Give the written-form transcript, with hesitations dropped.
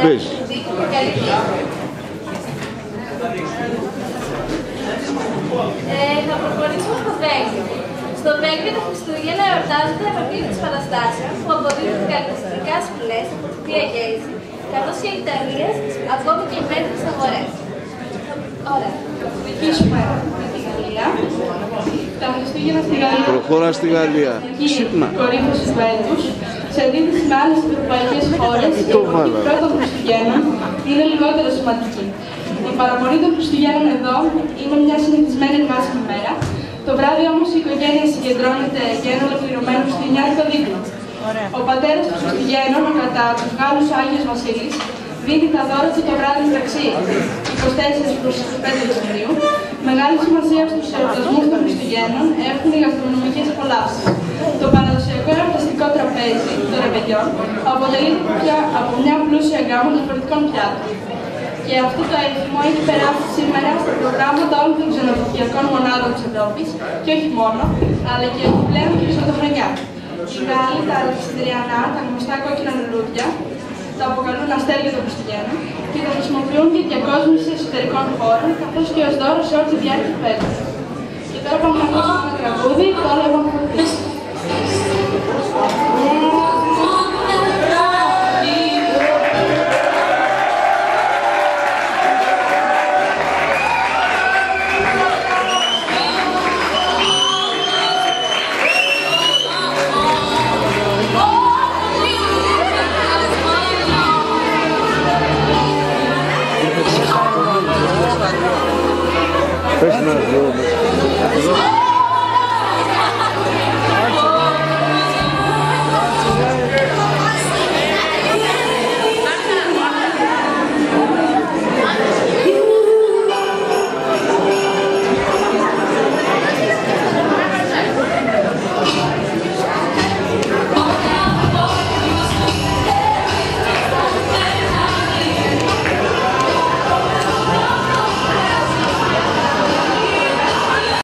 πεις. Θα προχωρήσουμε στο Βέγγιο. Στο Βέγγιο τα Χριστούγεννα εορτάζονται με πλήθος παραστάσεων που αποδίδουν καλλιτεχνικά σπηλές από τη Θεία Γέζη, καθώς και ιταλίες, ακόμη και οι μέτρες αγορές. Ωραία. Θα συνεχίσουμε με τη Γαλλία. Τα Χριστούγεννα στη Γαλλία. Προχώρα στη Γαλλία. Κορύφωση του έτους. Σε αντίθεση με άλλες ευρωπαϊκές χώρες, η εποχή πρώτων Χριστουγέννων είναι λιγότερο σημαντική. Η παραμονή των Χριστουγέννων εδώ είναι μια συνηθισμένη ερμάσιμη μέρα. Το βράδυ όμως η οικογένεια συγκεντρώνεται για ένα ολοκληρωμένο χριστουγεννιάτικο δείπνο. Ο πατέρας των Χριστουγέννων, κατά τους Γάλλους Άγιος Βασίλης, δίνει τα δώρα του το βράδυ μεταξύ 24 προς 25 Δεκεμβρίου. Μεγάλη σημασία στους εορτασμούς των Χριστουγέννων έχουν οι γαστρονομικές απολαύσεις. Το παραδοσιακό εορταστικό τραπέζι των ρεβεγιών αποτελείται από μια πλούσια γκάμα διαφορετικών πιάτων. Και αυτό το έθιμο έχει περάσει σήμερα στα προγράμματα όλων των ξενοδοχειακών μονάδων της Ευρώπης, και όχι μόνο, αλλά και επιπλέον και Χριστοχρονιά. Οι Γάλλοι, τα Αλεξανδριανά, τα γνωστά κόκκινα λουλούδια, τα αποκαλούν αστέρια των Χριστουγέννων και τα χρησιμοποιούν για διακόσμηση εσωτερικών χώρων, καθώς και ως δώρο σε όλη τη διάρκεια του έτους. Και τώρα πάμε να ακούσουμε ένα τραγούδι, το άλλο εγώ έχω πει. Πες να δω.